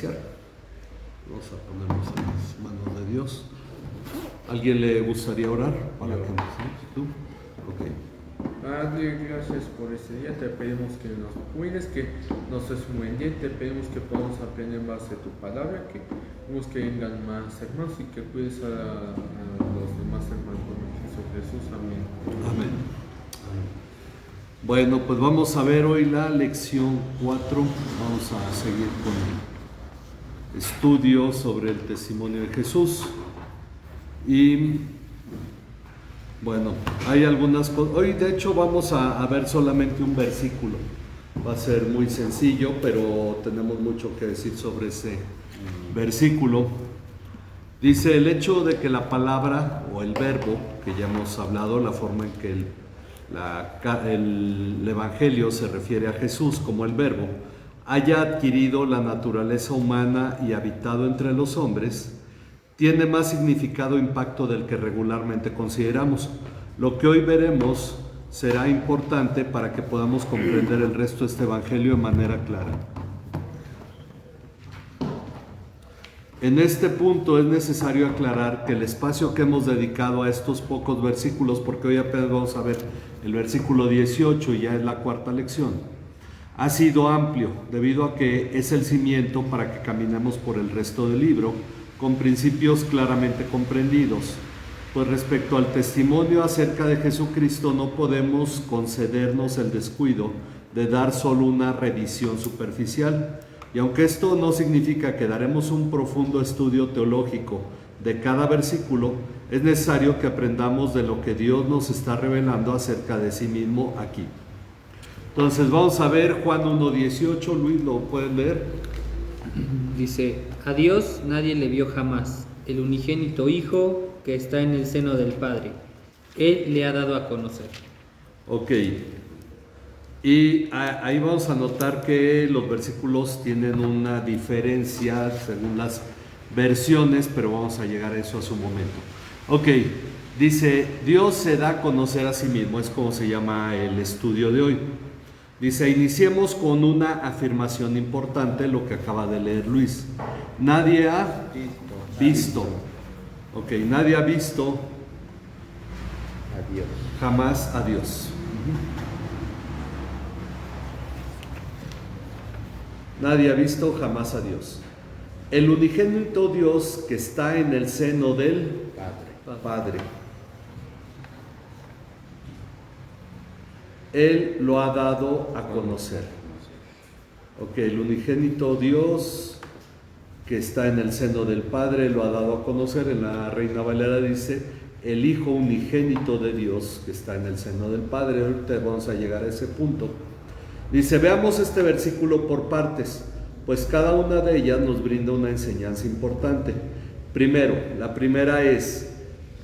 iniciar. Vamos a ponernos en las manos de Dios. ¿Alguien le gustaría orar para que empecemos? ¿Tú? Ok. Padre, gracias por este día. Te pedimos que nos cuides, que nos des un buen día. Te pedimos que podamos aprender en base a tu palabra, que vemos que vengan más hermanos y que cuides a los demás hermanos. En Jesús. Amén. Amén. Bueno, pues vamos a ver hoy la lección 4. Vamos a seguir con el estudio sobre el testimonio de Jesús. Y bueno, hay algunas cosas. Hoy de hecho vamos a ver solamente un versículo. Va a ser muy sencillo, pero tenemos mucho que decir sobre ese versículo. Dice: el hecho de que la palabra o el verbo, que ya hemos hablado, la forma en que el Evangelio se refiere a Jesús como el verbo, haya adquirido la naturaleza humana y habitado entre los hombres, tiene más significado e impacto del que regularmente consideramos. Lo que hoy veremos será importante para que podamos comprender el resto de este Evangelio de manera clara. En este punto es necesario aclarar que el espacio que hemos dedicado a estos pocos versículos, porque hoy apenas vamos a ver el versículo 18 y ya es la cuarta lección, ha sido amplio debido a que es el cimiento para que caminemos por el resto del libro con principios claramente comprendidos. Pues respecto al testimonio acerca de Jesucristo no podemos concedernos el descuido de dar solo una revisión superficial. Y aunque esto no significa que daremos un profundo estudio teológico de cada versículo, es necesario que aprendamos de lo que Dios nos está revelando acerca de sí mismo aquí. Entonces vamos a ver Juan 1:18. Luis, ¿lo pueden leer? Dice: a Dios nadie le vio jamás, el unigénito Hijo que está en el seno del Padre, Él le ha dado a conocer. Ok. Y ahí vamos a notar que los versículos tienen una diferencia según las versiones, pero vamos a llegar a eso a su momento. Ok, dice: Dios se da a conocer a sí mismo, es como se llama el estudio de hoy. Dice: iniciemos con una afirmación importante, lo que acaba de leer Luis. Nadie ha visto. Ok, nadie ha visto a Dios. Jamás a Dios. Nadie ha visto jamás a Dios. El unigénito Dios que está en el seno del Padre. Él lo ha dado a conocer. Ok, el unigénito Dios que está en el seno del Padre lo ha dado a conocer. En la Reina Valera dice: el Hijo unigénito de Dios que está en el seno del Padre. Ahorita vamos a llegar a ese punto. Dice: veamos este versículo por partes, pues cada una de ellas nos brinda una enseñanza importante. Primero, la primera es: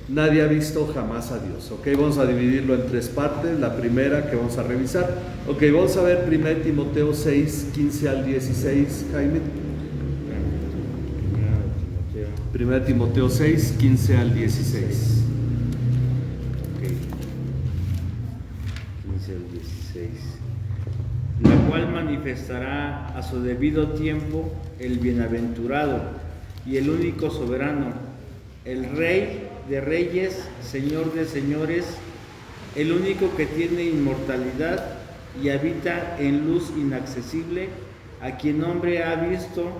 nadie ha visto jamás a Dios. Ok, vamos a dividirlo en tres partes. La primera que vamos a revisar. Ok, vamos a ver 1 Timoteo 6, 15 al 16, Jaime. 1 Timoteo 6, 15 al 16. Okay. 15 al 16. La cual manifestará a su debido tiempo el bienaventurado y el único soberano, el Rey de reyes, Señor de señores, el único que tiene inmortalidad y habita en luz inaccesible, a quien hombre ha visto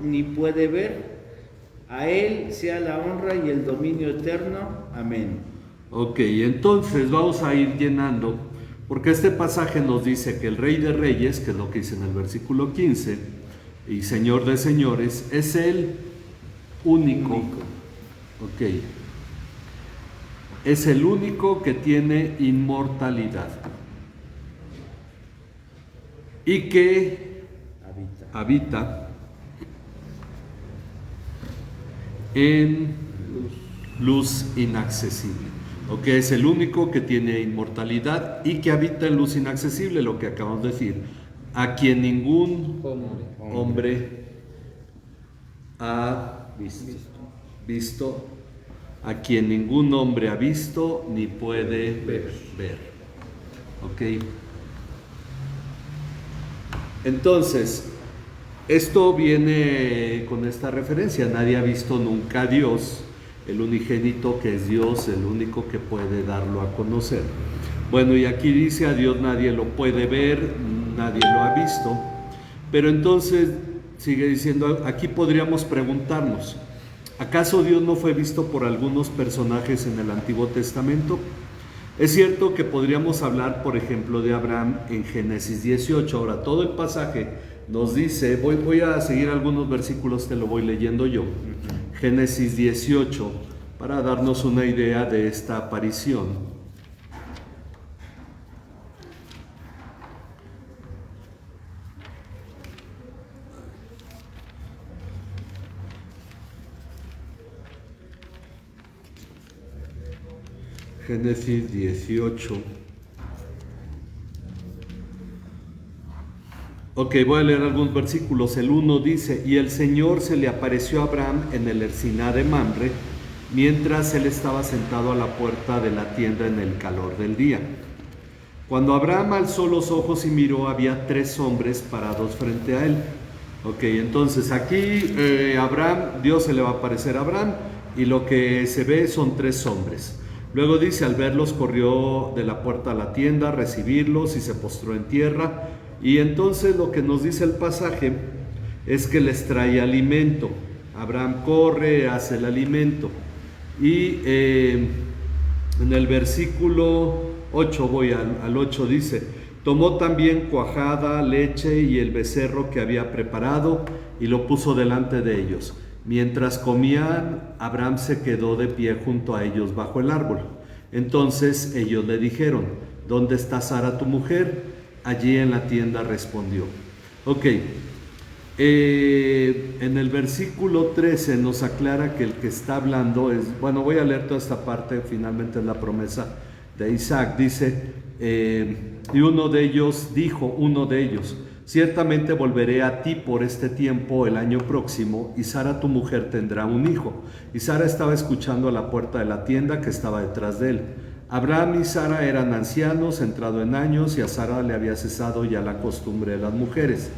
ni puede ver. A él sea la honra y el dominio eterno. Amén. Ok, entonces vamos a ir llenando, porque este pasaje nos dice que el Rey de Reyes, que es lo que dice en el versículo 15, y Señor de señores, es el único. Ok. Es el único que tiene inmortalidad y que habita en luz inaccesible. Ok, es el único que tiene inmortalidad y que habita en luz inaccesible, lo que acabamos de decir, a quien ningún hombre ha visto, a quien ningún hombre ha visto ni puede ver. Ok. Entonces, esto viene con esta referencia. Nadie ha visto nunca a Dios, el unigénito que es Dios, el único que puede darlo a conocer. Bueno, y aquí dice a Dios nadie lo puede ver, nadie lo ha visto. Pero entonces sigue diciendo, aquí podríamos preguntarnos, ¿acaso Dios no fue visto por algunos personajes en el Antiguo Testamento? Es cierto que podríamos hablar, por ejemplo, de Abraham en Génesis 18. Ahora, todo el pasaje nos dice, voy a seguir algunos versículos, te lo voy leyendo yo. Génesis 18, para darnos una idea de esta aparición. Génesis 18. Ok, voy a leer algunos versículos. El 1 dice, y el Señor se le apareció a Abraham en el encinar de Mamre, mientras él estaba sentado a la puerta de la tienda en el calor del día. Cuando Abraham alzó los ojos y miró, había 3 hombres parados frente a él. Ok, entonces aquí Abraham, Dios se le va a aparecer a Abraham, y lo que se ve son 3 hombres. Luego dice, al verlos corrió de la puerta a la tienda a recibirlos y se postró en tierra. Y entonces lo que nos dice el pasaje es que les trae alimento. Abraham corre, hace el alimento. Y en el versículo 8, voy al 8, dice, tomó también cuajada, leche y el becerro que había preparado y lo puso delante de ellos. Mientras comían, Abraham se quedó de pie junto a ellos bajo el árbol. Entonces ellos le dijeron, ¿dónde está Sara tu mujer? Allí en la tienda respondió. Ok, en el versículo 13 nos aclara que el que está hablando es, bueno, voy a leer toda esta parte, finalmente es la promesa de Isaac. Dice, y uno de ellos dijo, ciertamente volveré a ti por este tiempo el año próximo, y Sara tu mujer tendrá un hijo. Y Sara estaba escuchando a la puerta de la tienda que estaba detrás de él. Abraham y Sara eran ancianos, entrado en años, y a Sara le había cesado ya la costumbre de las mujeres.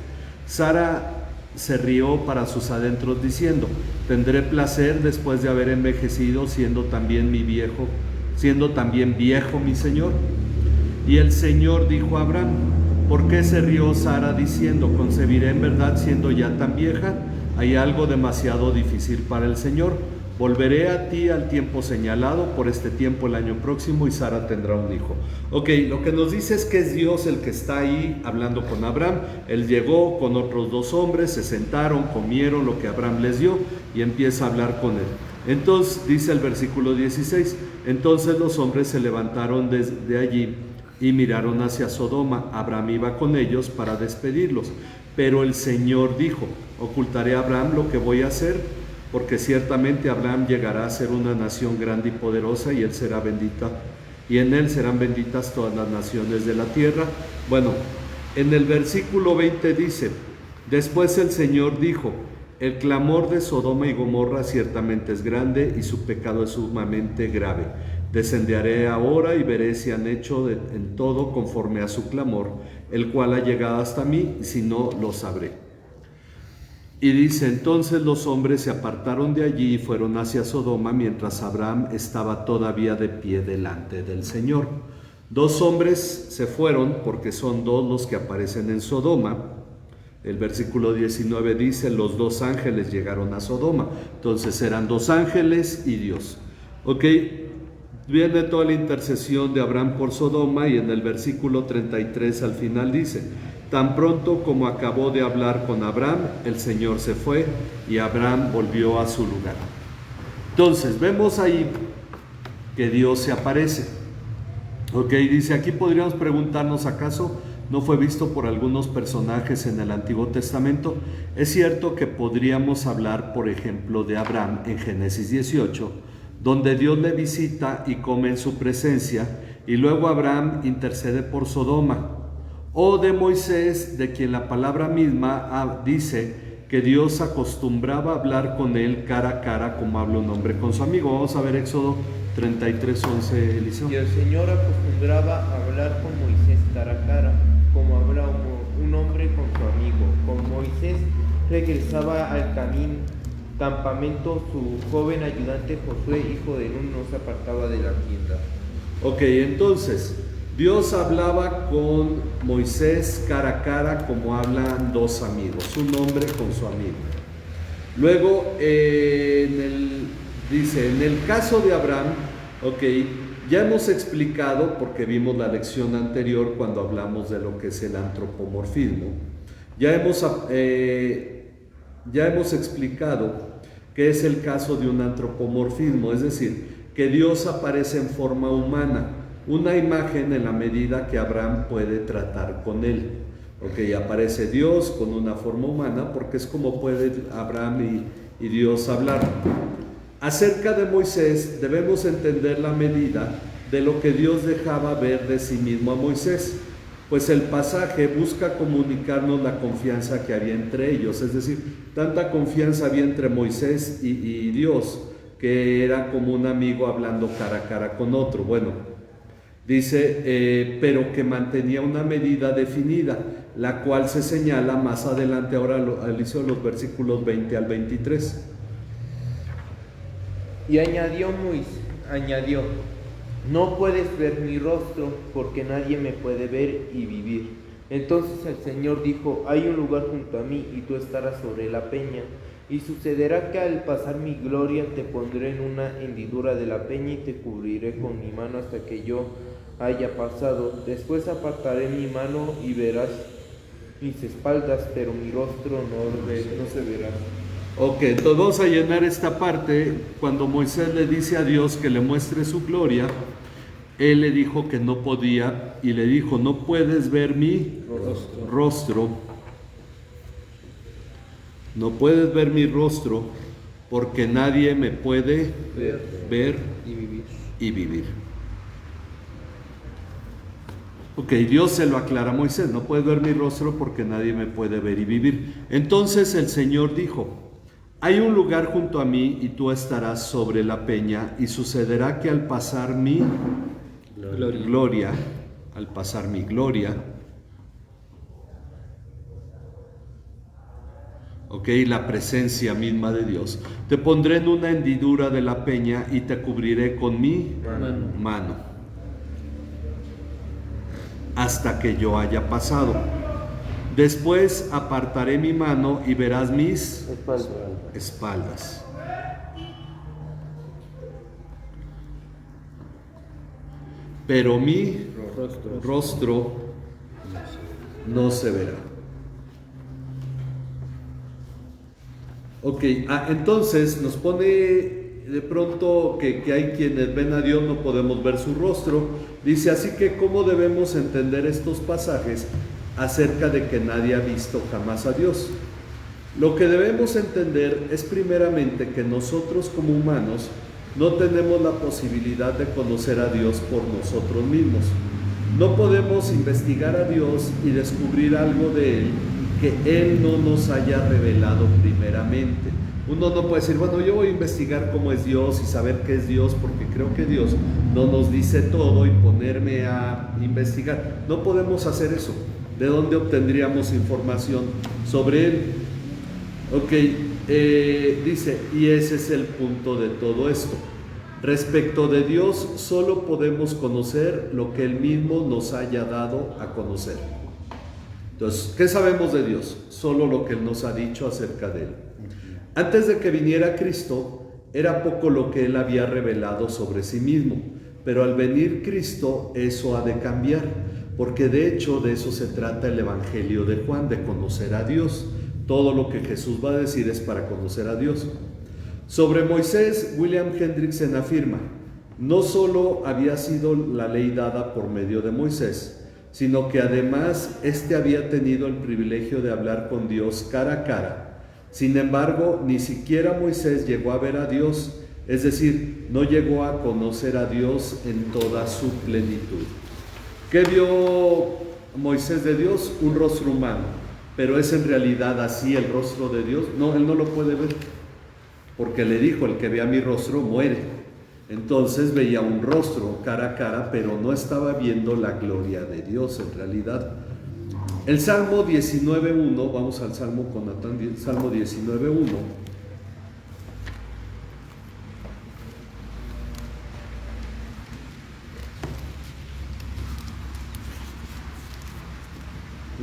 Sara se rió para sus adentros diciendo, tendré placer después de haber envejecido, siendo también viejo mi señor. Y el Señor dijo a Abraham, ¿por qué se rió Sara diciendo, concebiré en verdad siendo ya tan vieja? Hay algo demasiado difícil para el Señor. Volveré a ti al tiempo señalado, por este tiempo el año próximo, y Sara tendrá un hijo. Ok, lo que nos dice es que es Dios el que está ahí hablando con Abraham. Él llegó con otros 2 hombres, se sentaron, comieron lo que Abraham les dio y empieza a hablar con él. Entonces, dice el versículo 16, entonces los hombres se levantaron desde allí y miraron hacia Sodoma. Abraham iba con ellos para despedirlos. Pero el Señor dijo, ocultaré a Abraham lo que voy a hacer, porque ciertamente Abraham llegará a ser una nación grande y poderosa, y él será bendita, y en él serán benditas todas las naciones de la tierra. Bueno, en el versículo 20 dice, después el Señor dijo, el clamor de Sodoma y Gomorra ciertamente es grande, y su pecado es sumamente grave. Descenderé ahora y veré si han hecho en todo conforme a su clamor, el cual ha llegado hasta mí, y si no, lo sabré. Y dice, entonces los hombres se apartaron de allí y fueron hacia Sodoma, mientras Abraham estaba todavía de pie delante del Señor. 2 hombres se fueron, porque son 2 los que aparecen en Sodoma. El versículo 19 dice, los 2 ángeles llegaron a Sodoma. Entonces eran 2 ángeles y Dios. Ok, viene toda la intercesión de Abraham por Sodoma, y en el versículo 33 al final dice, tan pronto como acabó de hablar con Abraham, el Señor se fue y Abraham volvió a su lugar. Entonces, vemos ahí que Dios se aparece. Ok, dice, aquí podríamos preguntarnos, ¿acaso no fue visto por algunos personajes en el Antiguo Testamento? Es cierto que podríamos hablar, por ejemplo, de Abraham en Génesis 18, donde Dios le visita y come en su presencia, y luego Abraham intercede por Sodoma. O de Moisés, de quien la palabra misma dice que Dios acostumbraba a hablar con él cara a cara, como habla un hombre con su amigo. Vamos a ver Éxodo 33:11, Eliseo. Y el Señor acostumbraba a hablar con Moisés cara a cara, como habla un hombre con su amigo. Moisés regresaba al campamento, su joven ayudante Josué, hijo de Nun, no se apartaba de la tienda. Ok, entonces, Dios hablaba con Moisés cara a cara como hablan dos amigos, un hombre con su amigo. Luego, dice, en el caso de Abraham, ok, ya hemos explicado, porque vimos la lección anterior cuando hablamos de lo que es el antropomorfismo, ya hemos explicado que es el caso de un antropomorfismo, es decir, que Dios aparece en forma humana, una imagen en la medida que Abraham puede tratar con él. Ok, aparece Dios con una forma humana porque es como puede Abraham y Dios hablar. Acerca de Moisés debemos entender la medida de lo que Dios dejaba ver de sí mismo a Moisés, pues el pasaje busca comunicarnos la confianza que había entre ellos, es decir, tanta confianza había entre Moisés y Dios, que era como un amigo hablando cara a cara con otro. Bueno, dice, pero que mantenía una medida definida, la cual se señala más adelante, ahora al inicio de los versículos 20 al 23. Y añadió, no puedes ver mi rostro, porque nadie me puede ver y vivir. Entonces el Señor dijo, hay un lugar junto a mí, y tú estarás sobre la peña. Y sucederá que al pasar mi gloria te pondré en una hendidura de la peña y te cubriré con mi mano hasta que yo haya pasado. Después apartaré mi mano y verás mis espaldas, pero mi rostro no se verá. Ok, entonces vamos a llenar esta parte. Cuando Moisés le dice a Dios que le muestre su gloria, él le dijo que no podía y le dijo, no puedes ver mi rostro. No puedes ver mi rostro porque nadie me puede ver y vivir. Ok, Dios se lo aclara a Moisés, no puedes ver mi rostro porque nadie me puede ver y vivir. Entonces el Señor dijo, hay un lugar junto a mí y tú estarás sobre la peña, y sucederá que al pasar mi gloria, ok, la presencia misma de Dios, te pondré en una hendidura de la peña y te cubriré con mi mano hasta que yo haya pasado. Después apartaré mi mano y verás mis espaldas. Pero mi rostro no se verá. Ok, entonces nos pone de pronto que hay quienes ven a Dios, no podemos ver su rostro. Dice, así que ¿cómo debemos entender estos pasajes acerca de que nadie ha visto jamás a Dios? Lo que debemos entender es primeramente que nosotros como humanos no tenemos la posibilidad de conocer a Dios por nosotros mismos. No podemos investigar a Dios y descubrir algo de Él que Él no nos haya revelado primeramente. Uno no puede decir, bueno, yo voy a investigar cómo es Dios y saber qué es Dios porque creo que Dios no nos dice todo y ponerme a investigar. No podemos hacer eso. ¿De dónde obtendríamos información sobre Él? Ok, dice, y ese es el punto de todo esto. Respecto de Dios, solo podemos conocer lo que Él mismo nos haya dado a conocer. Entonces, ¿qué sabemos de Dios? Solo lo que Él nos ha dicho acerca de Él. Antes de que viniera Cristo, era poco lo que Él había revelado sobre sí mismo, pero al venir Cristo, eso ha de cambiar, porque de hecho de eso se trata el Evangelio de Juan, de conocer a Dios. Todo lo que Jesús va a decir es para conocer a Dios. Sobre Moisés, William Hendrickson afirma, no solo había sido la ley dada por medio de Moisés, sino que además éste había tenido el privilegio de hablar con Dios cara a cara. Sin embargo, ni siquiera Moisés llegó a ver a Dios, es decir, no llegó a conocer a Dios en toda su plenitud. ¿Qué vio Moisés de Dios? Un rostro humano, pero ¿es en realidad así el rostro de Dios? No, él no lo puede ver, porque le dijo, el que vea mi rostro muere. Entonces veía un rostro cara a cara, pero no estaba viendo la gloria de Dios en realidad. El Salmo 19.1, vamos al Salmo con Natán, Salmo 19.1.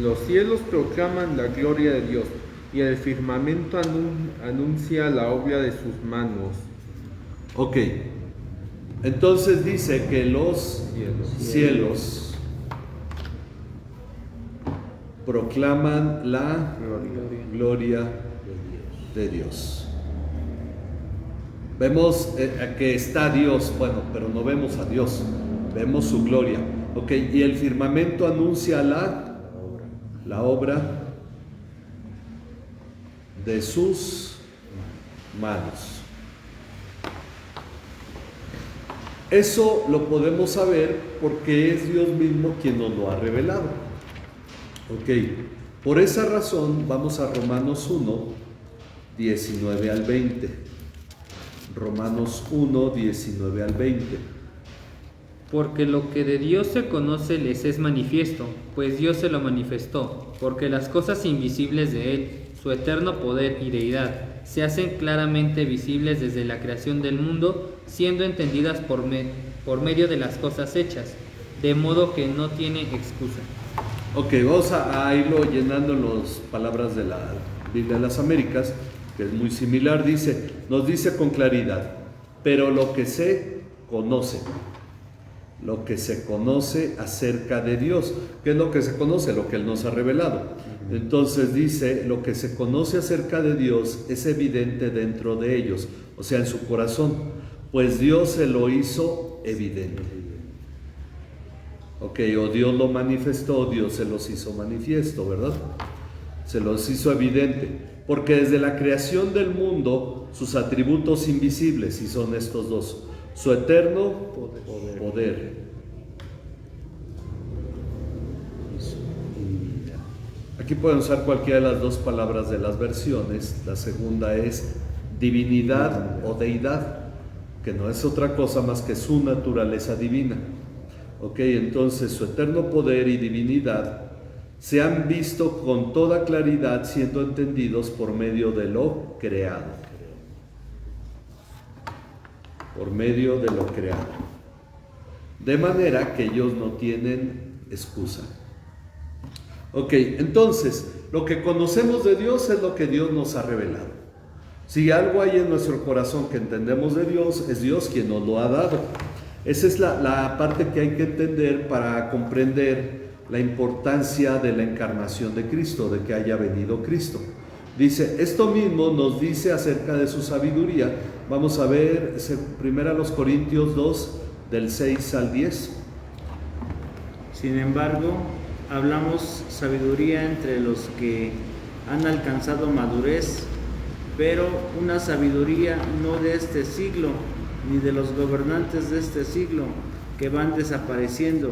Los cielos proclaman la gloria de Dios y el firmamento anuncia la obra de sus manos. Ok, entonces dice que los cielos proclaman la gloria de Dios. Vemos que está Dios, bueno, pero no vemos a Dios, vemos su gloria. Ok, y el firmamento anuncia la obra de sus manos. Eso lo podemos saber porque es Dios mismo quien nos lo ha revelado. Ok, por esa razón vamos a Romanos 1, 19 al 20. Romanos 1, 19 al 20. Porque lo que de Dios se conoce les es manifiesto, pues Dios se lo manifestó, porque las cosas invisibles de Él, su eterno poder y deidad, se hacen claramente visibles desde la creación del mundo, siendo entendidas por medio de las cosas hechas, de modo que no tiene excusa. Ok, vamos a irlo llenando en las palabras de la Biblia de las Américas, que es muy similar. Nos dice con claridad, pero lo que se conoce acerca de Dios. ¿Qué es lo que se conoce? Lo que Él nos ha revelado. Entonces dice, lo que se conoce acerca de Dios es evidente dentro de ellos, o sea, en su corazón, pues Dios se lo hizo evidente. Ok, o Dios lo manifestó, Dios se los hizo manifiesto, ¿verdad? Se los hizo evidente, porque desde la creación del mundo, sus atributos invisibles, y son estos dos, su eterno poder y su divinidad. Aquí pueden usar cualquiera de las dos palabras de las versiones. La segunda es divinidad o deidad, que no es otra cosa más que su naturaleza divina. Ok, entonces su eterno poder y divinidad se han visto con toda claridad siendo entendidos por medio de lo creado. Por medio de lo creado. De manera que ellos no tienen excusa. Ok, entonces, lo que conocemos de Dios es lo que Dios nos ha revelado. Si algo hay en nuestro corazón que entendemos de Dios, es Dios quien nos lo ha dado. Esa es la parte que hay que entender para comprender la importancia de la encarnación de Cristo, de que haya venido Cristo. Dice, esto mismo nos dice acerca de su sabiduría. Vamos a ver 1 Corintios 2, del 6 al 10. Sin embargo, hablamos sabiduría entre los que han alcanzado madurez, pero una sabiduría no de este siglo, ni de los gobernantes de este siglo, que van desapareciendo,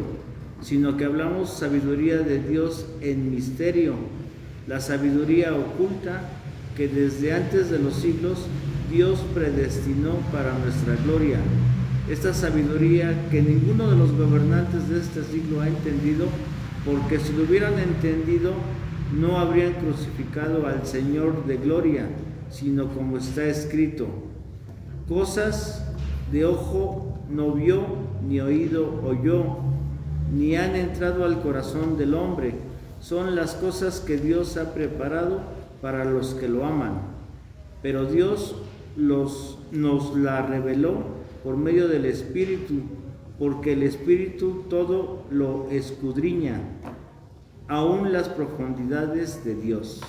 sino que hablamos sabiduría de Dios en misterio, la sabiduría oculta que desde antes de los siglos Dios predestinó para nuestra gloria. Esta sabiduría que ninguno de los gobernantes de este siglo ha entendido, porque si lo hubieran entendido, no habrían crucificado al Señor de gloria, sino como está escrito, cosas de ojo no vio, ni oído oyó, ni han entrado al corazón del hombre, son las cosas que Dios ha preparado para los que lo aman. Pero Dios nos la reveló por medio del Espíritu, porque el Espíritu todo lo escudriña, aún las profundidades de Dios.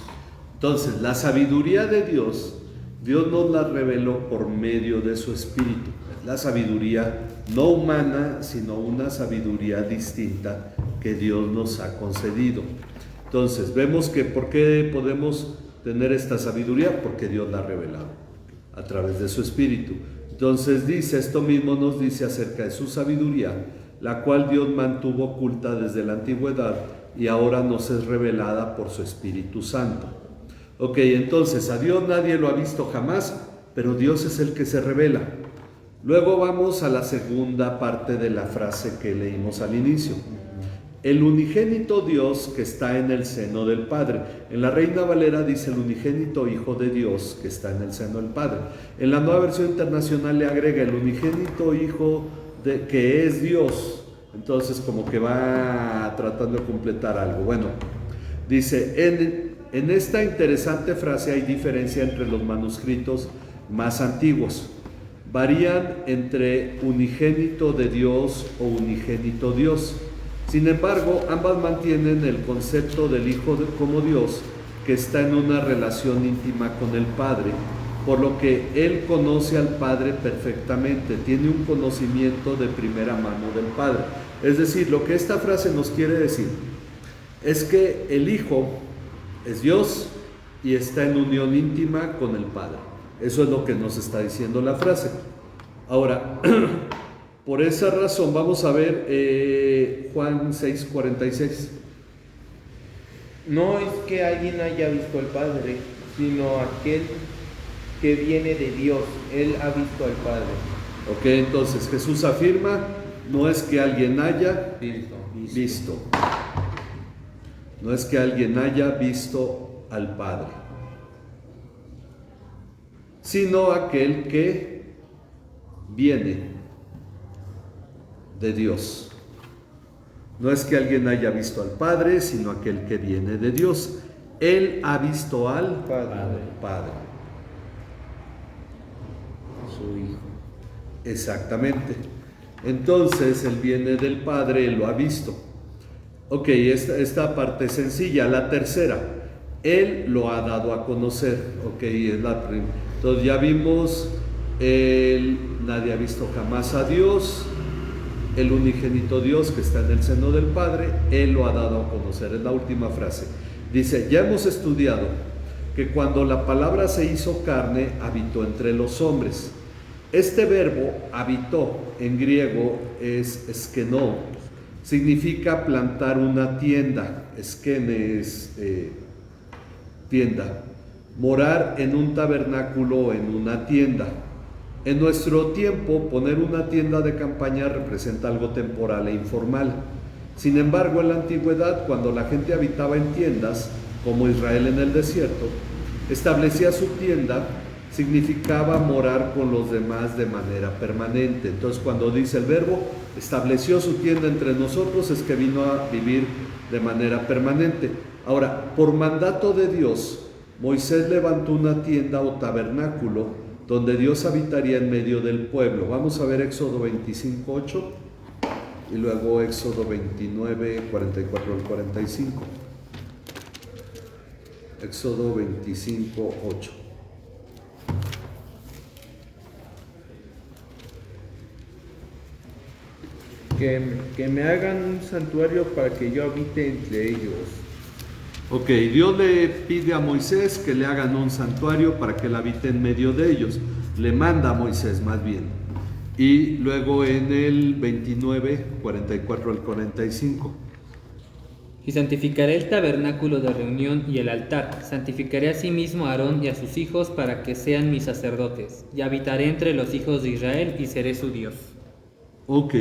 Entonces, la sabiduría de Dios, Dios nos la reveló por medio de su Espíritu. Es la sabiduría no humana, sino una sabiduría distinta que Dios nos ha concedido. Entonces, vemos que ¿por qué podemos tener esta sabiduría? Porque Dios la ha revelado a través de su Espíritu. Entonces dice, esto mismo nos dice acerca de su sabiduría, la cual Dios mantuvo oculta desde la antigüedad y ahora nos es revelada por su Espíritu Santo. Ok, entonces a Dios nadie lo ha visto jamás, pero Dios es el que se revela. Luego vamos a la segunda parte de la frase que leímos al inicio. el unigénito Dios que está en el seno del Padre. En la Reina Valera dice el unigénito Hijo de Dios que está en el seno del Padre. En la Nueva Versión Internacional le agrega el unigénito Hijo que es Dios. Entonces como que va tratando de completar algo. Bueno, dice, en esta interesante frase hay diferencia entre los manuscritos más antiguos. Varían entre unigénito de Dios o unigénito Dios. Sin embargo, ambas mantienen el concepto del Hijo como Dios, que está en una relación íntima con el Padre, por lo que Él conoce al Padre perfectamente, tiene un conocimiento de primera mano del Padre. Es decir, lo que esta frase nos quiere decir es que el Hijo es Dios y está en unión íntima con el Padre. Eso es lo que nos está diciendo la frase. Ahora, por esa razón vamos a ver Juan 6:46. No es que alguien haya visto al Padre, sino aquel que viene de Dios. Él ha visto al Padre. Ok, entonces Jesús afirma, no es que alguien haya visto. No es que alguien haya visto al Padre, sino aquel que viene de Dios. No es que alguien haya visto al Padre, sino aquel que viene de Dios. Él ha visto al Padre. Su Hijo. Exactamente. Entonces, Él viene del Padre, Él lo ha visto. Ok, esta parte es sencilla. La tercera, Él lo ha dado a conocer. Ok, es la primera. Entonces ya vimos, nadie ha visto jamás a Dios, el unigénito Dios que está en el seno del Padre, Él lo ha dado a conocer. Es la última frase. Dice, ya hemos estudiado que cuando la palabra se hizo carne, habitó entre los hombres. Este verbo, habitó, en griego es eskenó, significa plantar una tienda. Eskene es tienda. Morar en un tabernáculo o en una tienda. En nuestro tiempo, poner una tienda de campaña representa algo temporal e informal. Sin embargo, en la antigüedad, cuando la gente habitaba en tiendas, como Israel en el desierto, establecía su tienda, significaba morar con los demás de manera permanente. Entonces, cuando dice el verbo, estableció su tienda entre nosotros, es que vino a vivir de manera permanente. Ahora, por mandato de Dios, Moisés levantó una tienda o tabernáculo donde Dios habitaría en medio del pueblo. Vamos a ver Éxodo 25:8 y luego Éxodo 29:44 al 45. Éxodo 25:8. Que me hagan un santuario para que yo habite entre ellos. Ok, Dios le pide a Moisés que le hagan un santuario para que él habite en medio de ellos. Le manda a Moisés más bien. Y luego en el 29:44 al 45. Y santificaré el tabernáculo de reunión y el altar. Santificaré asimismo a Aarón y a sus hijos para que sean mis sacerdotes. Y habitaré entre los hijos de Israel y seré su Dios. Ok,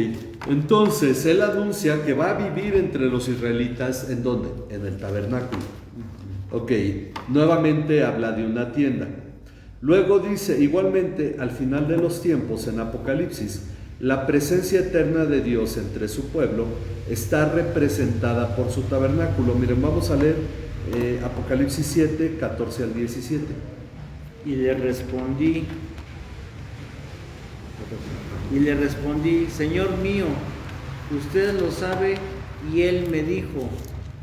entonces él anuncia que va a vivir entre los israelitas, ¿en dónde? En el tabernáculo. Ok, nuevamente habla de una tienda. Luego dice, igualmente, al final de los tiempos, en Apocalipsis, la presencia eterna de Dios entre su pueblo está representada por su tabernáculo. Miren, vamos a leer Apocalipsis 7, 14 al 17. Y le respondí, Señor mío, usted lo sabe. Y él me dijo,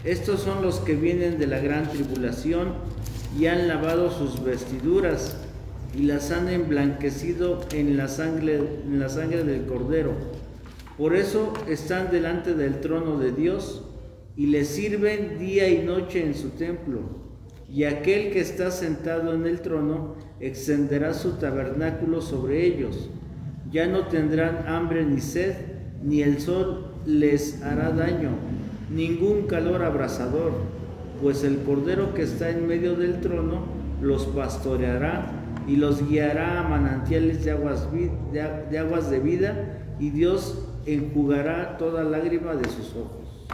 estos son los que vienen de la gran tribulación y han lavado sus vestiduras y las han emblanquecido en la sangre del Cordero. Por eso están delante del trono de Dios y le sirven día y noche en su templo. Y aquel que está sentado en el trono extenderá su tabernáculo sobre ellos. Ya no tendrán hambre ni sed, ni el sol les hará daño, ningún calor abrasador, pues el Cordero que está en medio del trono los pastoreará y los guiará a manantiales de aguas de vida, y Dios enjugará toda lágrima de sus ojos.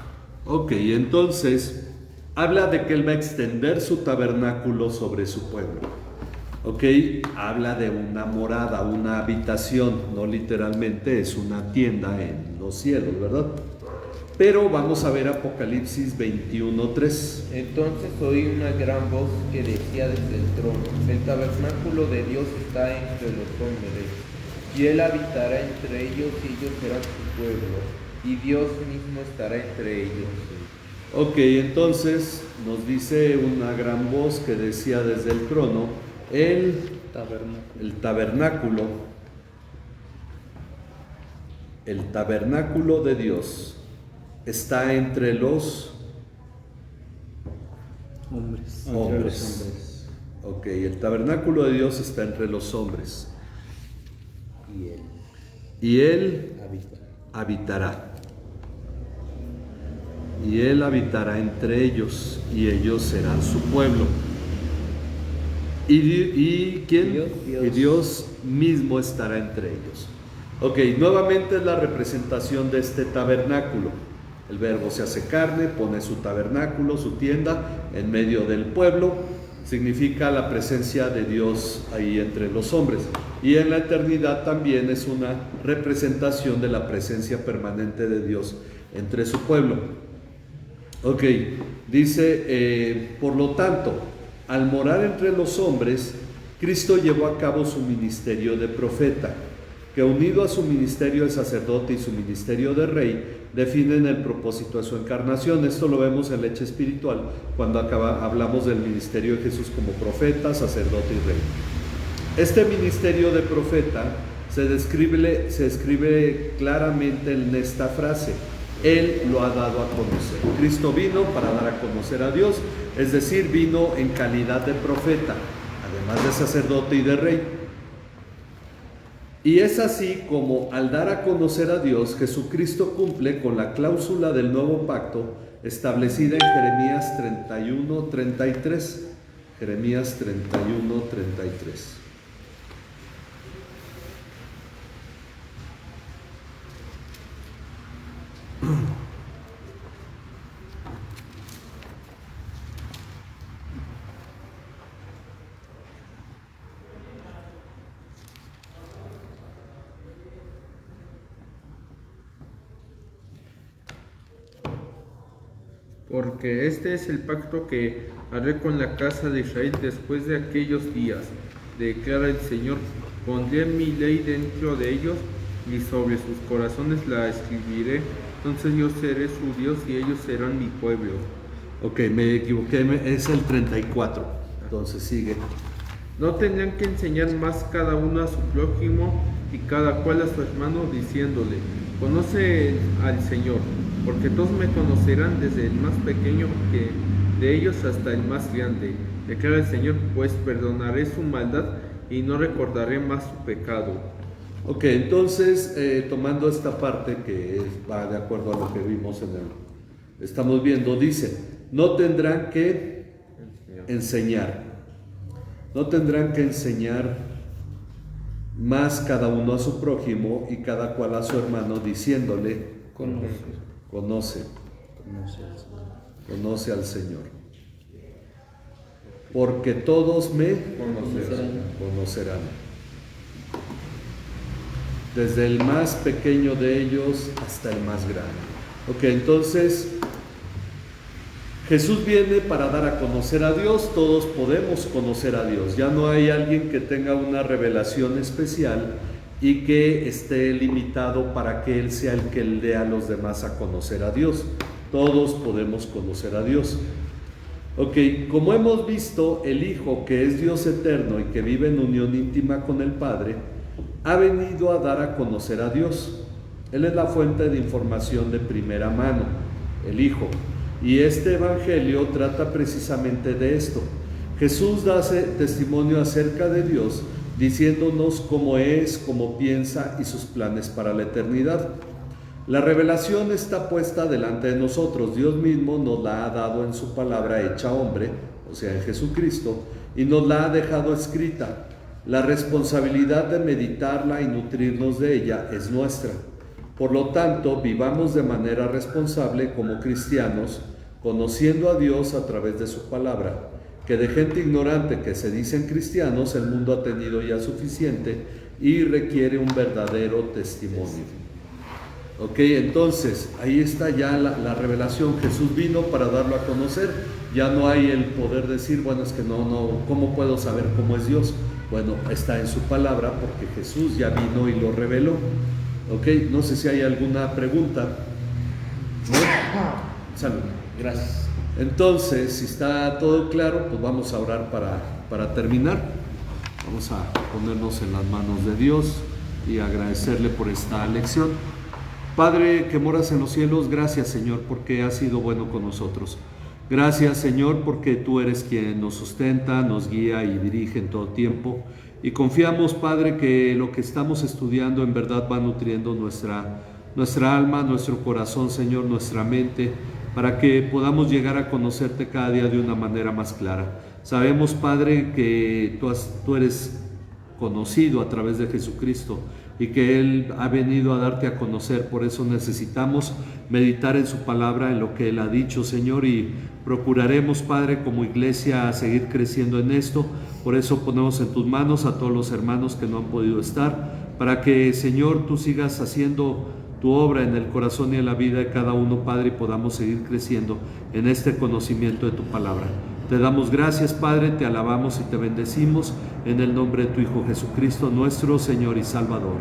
Ok, entonces habla de que Él va a extender su tabernáculo sobre su pueblo. Ok, habla de una morada, una habitación, no literalmente es una tienda en los cielos, ¿verdad? Pero vamos a ver Apocalipsis 21:3. Entonces oí una gran voz que decía desde el trono: el tabernáculo de Dios está entre los hombres, y Él habitará entre ellos, y ellos serán su pueblo, y Dios mismo estará entre ellos. Ok, entonces nos dice una gran voz que decía desde el trono, el tabernáculo de Dios está entre los hombres. Ok, el tabernáculo de Dios está entre los hombres. Y Él habitará. Y Él habitará entre ellos, y ellos serán su pueblo. ¿Y quién? Dios. Y Dios mismo estará entre ellos. Ok, nuevamente es la representación de este tabernáculo. El Verbo se hace carne, pone su tabernáculo, su tienda en medio del pueblo. Significa la presencia de Dios ahí entre los hombres. Y en la eternidad también es una representación de la presencia permanente de Dios entre su pueblo. Ok, dice, por lo tanto, al morar entre los hombres, Cristo llevó a cabo su ministerio de profeta, que unido a su ministerio de sacerdote y su ministerio de rey, definen el propósito de su encarnación. Esto lo vemos en Leche Espiritual, cuando hablamos del ministerio de Jesús como profeta, sacerdote y rey. Este ministerio de profeta se describe claramente en esta frase: Él lo ha dado a conocer. Cristo vino para dar a conocer a Dios, es decir, vino en calidad de profeta, además de sacerdote y de rey. Y es así como, al dar a conocer a Dios, Jesucristo cumple con la cláusula del nuevo pacto establecida en Jeremías 31:33. Jeremías 31:33. Porque este es el pacto que haré con la casa de Israel después de aquellos días, declara el Señor. Pondré mi ley dentro de ellos y sobre sus corazones la escribiré. Entonces yo seré su Dios y ellos serán mi pueblo. Ok, me equivoqué, es el 34. Entonces sigue. No tendrán que enseñar más cada uno a su prójimo y cada cual a su hermano, diciéndole: conoce al Señor, porque todos me conocerán, desde el más pequeño que de ellos hasta el más grande. Declara el Señor, pues perdonaré su maldad y no recordaré más su pecado. Ok, entonces, tomando esta parte que va de acuerdo a lo que vimos estamos viendo, dice, no tendrán que enseñar. No tendrán que enseñar más cada uno a su prójimo y cada cual a su hermano, diciéndole, conoce al Señor. Porque todos me conocerán. Desde el más pequeño de ellos hasta el más grande. Ok, entonces Jesús viene para dar a conocer a Dios. Todos podemos conocer a Dios. Ya no hay alguien que tenga una revelación especial y que esté limitado para que Él sea el que le dé a los demás a conocer a Dios. Todos podemos conocer a Dios. Ok, como hemos visto, el Hijo, que es Dios eterno y que vive en unión íntima con el Padre, ha venido a dar a conocer a Dios. Él es la fuente de información de primera mano, el Hijo. Y este Evangelio trata precisamente de esto. Jesús da testimonio acerca de Dios, diciéndonos cómo es, cómo piensa y sus planes para la eternidad. La revelación está puesta delante de nosotros. Dios mismo nos la ha dado en su palabra hecha hombre, o sea, en Jesucristo, y nos la ha dejado escrita. La responsabilidad de meditarla y nutrirnos de ella es nuestra. Por lo tanto, vivamos de manera responsable como cristianos, conociendo a Dios a través de su palabra, que de gente ignorante que se dicen cristianos, el mundo ha tenido ya suficiente y requiere un verdadero testimonio. Ok, entonces, ahí está ya la revelación. Jesús vino para darlo a conocer. Ya no hay el poder decir, bueno, es que ¿cómo puedo saber cómo es Dios? Bueno, está en su palabra porque Jesús ya vino y lo reveló. Ok, no sé si hay alguna pregunta. ¿No? Salud. Gracias. Entonces, si está todo claro, pues vamos a orar para terminar. Vamos a ponernos en las manos de Dios y agradecerle por esta lección. Padre que moras en los cielos, gracias Señor porque has sido bueno con nosotros. Gracias Señor porque tú eres quien nos sustenta, nos guía y dirige en todo tiempo. Y confiamos Padre que lo que estamos estudiando en verdad va nutriendo nuestra alma, nuestro corazón Señor, nuestra mente, para que podamos llegar a conocerte cada día de una manera más clara. Sabemos Padre que tú eres conocido a través de Jesucristo y que Él ha venido a darte a conocer. Por eso necesitamos meditar en su palabra, en lo que Él ha dicho, Señor, y procuraremos, Padre, como iglesia, seguir creciendo en esto. Por eso ponemos en tus manos a todos los hermanos que no han podido estar, para que, Señor, tú sigas haciendo tu obra en el corazón y en la vida de cada uno, Padre, y podamos seguir creciendo en este conocimiento de tu palabra. Te damos gracias, Padre, te alabamos y te bendecimos en el nombre de tu Hijo Jesucristo, nuestro Señor y Salvador.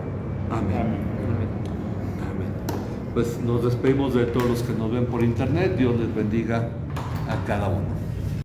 Amén. Amén. Pues nos despedimos de todos los que nos ven por internet. Dios les bendiga a cada uno.